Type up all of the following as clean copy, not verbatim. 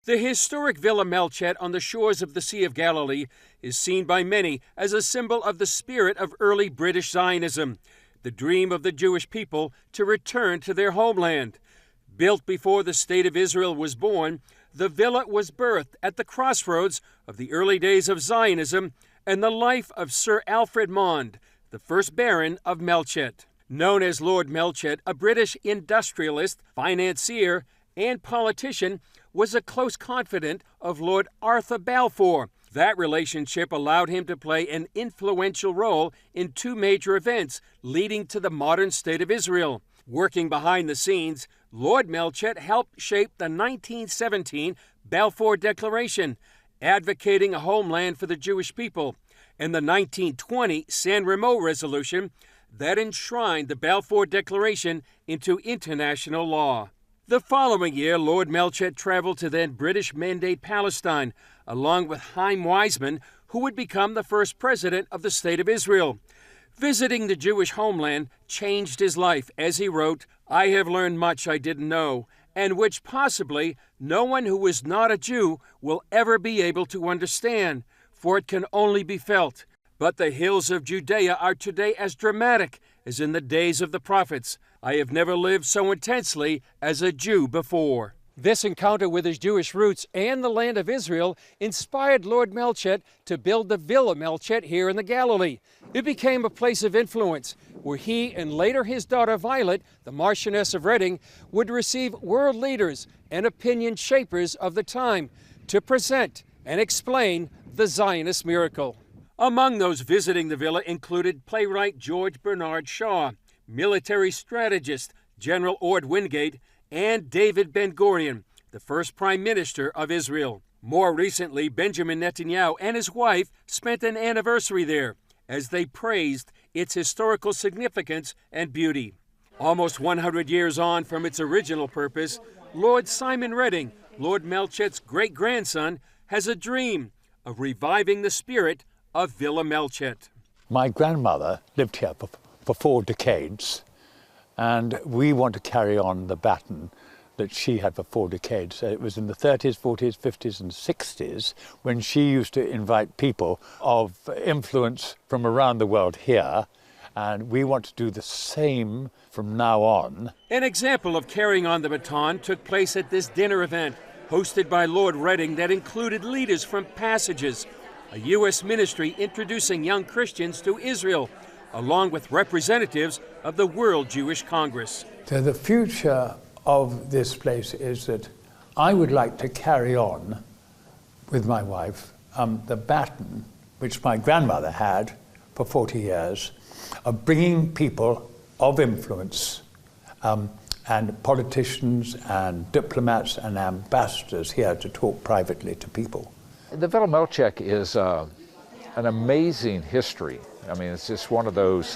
The historic Villa Melchett on the shores of the Sea of Galilee is seen by many as a symbol of the spirit of early British Zionism, the dream of the Jewish people to return to their homeland. Built before the State of Israel was born, the villa was birthed at the crossroads of the early days of Zionism and the life of Sir Alfred Mond, the first Baron of Melchett. Known as Lord Melchett, a British industrialist, financier, and politician, was a close confidant of Lord Arthur Balfour. That relationship allowed him to play an influential role in two major events leading to the modern State of Israel. Working behind the scenes, Lord Melchett helped shape the 1917 Balfour Declaration, advocating a homeland for the Jewish people, and the 1920 San Remo Resolution that enshrined the Balfour Declaration into international law. The following year, Lord Melchett traveled to then British Mandate Palestine, along with Chaim Weizmann, who would become the first president of the State of Israel. Visiting the Jewish homeland changed his life, as he wrote, "I have learned much I didn't know, and which possibly no one who is not a Jew will ever be able to understand, for it can only be felt. But the hills of Judea are today as dramatic as in the days of the prophets. I have never lived so intensely as a Jew before." This encounter with his Jewish roots and the land of Israel inspired Lord Melchett to build the Villa Melchett here in the Galilee. It became a place of influence where he and later his daughter Violet, the Marchioness of Reading, would receive world leaders and opinion shapers of the time to present and explain the Zionist miracle. Among those visiting the villa included playwright George Bernard Shaw, military strategist General Ord Wingate, and David Ben-Gurion, the first Prime Minister of Israel. More recently, Benjamin Netanyahu and his wife spent an anniversary there as they praised its historical significance and beauty. Almost 100 years on from its original purpose, Lord Simon Reading, Lord Melchett's great-grandson, has a dream of reviving the spirit of Villa Melchett. My grandmother lived here for 4 decades, and we want to carry on the baton that she had for 4 decades. It was in the 30s, 40s, 50s and 60s when she used to invite people of influence from around the world here, and we want to do the same from now on. An example of carrying on the baton took place at this dinner event hosted by Lord Reading that included leaders from Passages, a U.S. ministry introducing young Christians to Israel, along with representatives of the World Jewish Congress. So the future of this place is that I would like to carry on with my wife the baton which my grandmother had for 40 years of bringing people of influence and politicians and diplomats and ambassadors here to talk privately to people. The Villa Melchett is an amazing history. I mean, it's just one of those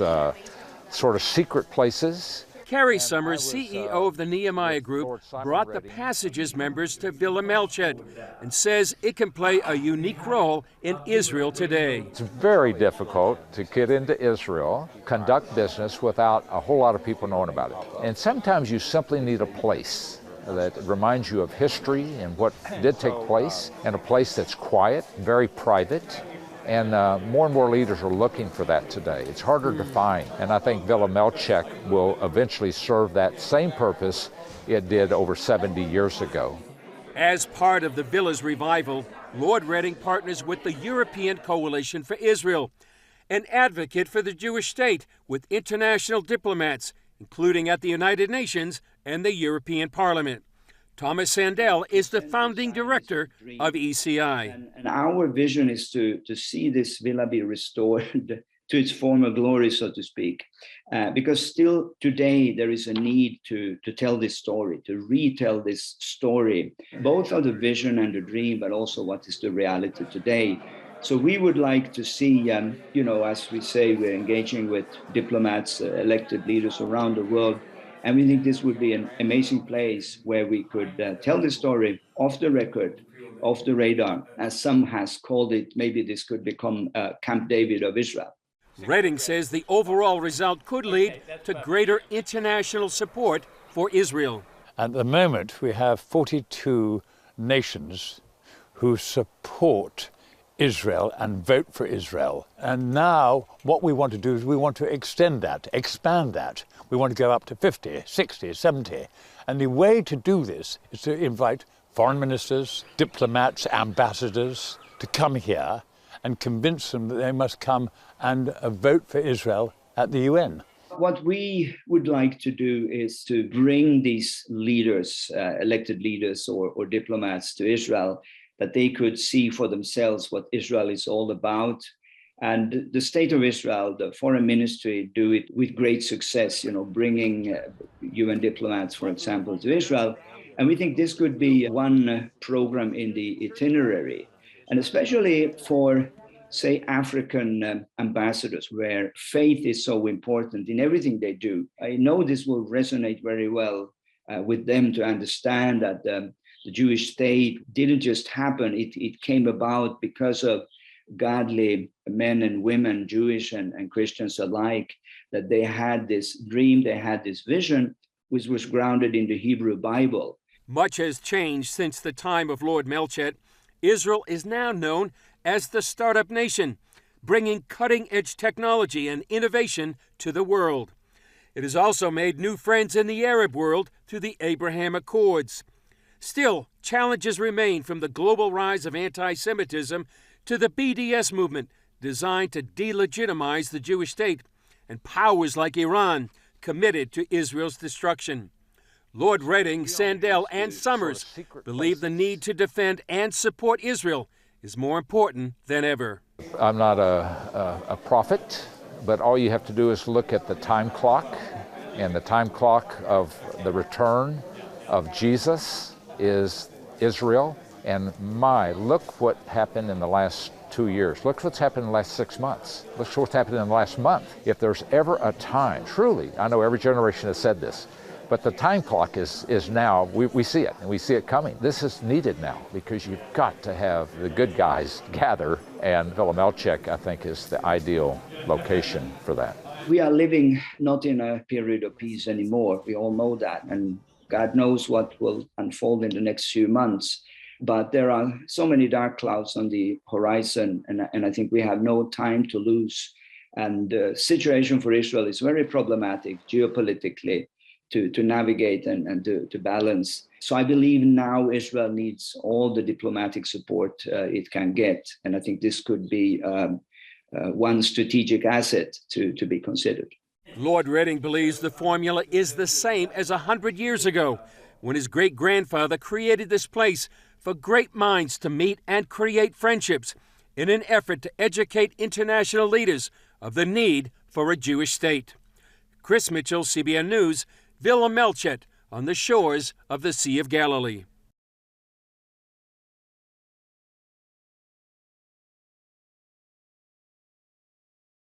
sort of secret places. Carrie Summers, CEO of the Nehemiah Group, brought the Passages members to Villa Melchett and says it can play a unique role in Israel today. It's very difficult to get into Israel, conduct business without a whole lot of people knowing about it. And sometimes you simply need a place that reminds you of history and what did take place, and a place that's quiet, very private. And more and more leaders are looking for that today. It's harder to find. And I think Villa Melchett will eventually serve that same purpose it did over 70 years ago. As part of the Villa's revival, Lord Reading partners with the European Coalition for Israel, an advocate for the Jewish state with international diplomats, including at the United Nations and the European Parliament. Thomas Sandell is the founding director of ECI. And our vision is to see this villa be restored to its former glory, so to speak, because still today there is a need to tell this story, to retell this story, both of the vision and the dream, but also what is the reality today. So we would like to see, as we say, we're engaging with diplomats, elected leaders around the world. And we think this would be an amazing place where we could tell the story off the record, off the radar, as some has called it. Maybe this could become Camp David of Israel. Reading says the overall result could lead to greater international support for Israel. At the moment, we have 42 nations who support Israel and vote for Israel. And now what we want to do is we want to extend that, expand that. We want to go up to 50, 60, 70. And the way to do this is to invite foreign ministers, diplomats, ambassadors to come here and convince them that they must come and vote for Israel at the UN. What we would like to do is to bring these leaders, elected leaders or diplomats to Israel, that they could see for themselves what Israel is all about. And the State of Israel, the Foreign Ministry, do it with great success, bringing UN diplomats, for example, to Israel. And we think this could be one program in the itinerary. And especially for, say, African ambassadors, where faith is so important in everything they do. I know this will resonate very well with them to understand that the Jewish state didn't just happen. It came about because of godly men and women, Jewish and Christians alike, that they had this dream, they had this vision, which was grounded in the Hebrew Bible. Much has changed since the time of Lord Melchett. Israel is now known as the startup nation, bringing cutting-edge technology and innovation to the world. It has also made new friends in the Arab world through the Abraham Accords. Still, challenges remain, from the global rise of anti-Semitism to the BDS movement, designed to delegitimize the Jewish state, and powers like Iran committed to Israel's destruction. Lord Redding, Sandell, and Summers believe the need to defend and support Israel is more important than ever. I'm not a prophet, but all you have to do is look at the time clock, and the time clock of the return of Jesus is Israel. And look what happened in the last 2 years. Look what's happened in the last 6 months. Look what's happened in the last month. If there's ever a time, truly, I know every generation has said this, but the time clock is now. We see it, and we see it coming. This is needed now, because you've got to have the good guys gather, and Villa Melchett, I think, is the ideal location for that. We are living not in a period of peace anymore. We all know that, and God knows what will unfold in the next few months. But there are so many dark clouds on the horizon, and I think we have no time to lose. And the situation for Israel is very problematic geopolitically to navigate and to balance. So I believe now Israel needs all the diplomatic support it can get. And I think this could be one strategic asset to be considered. Lord Redding believes the formula is the same as 100 years ago, when his great-grandfather created this place for great minds to meet and create friendships in an effort to educate international leaders of the need for a Jewish state. Chris Mitchell, CBN News, Villa Melchett, on the shores of the Sea of Galilee.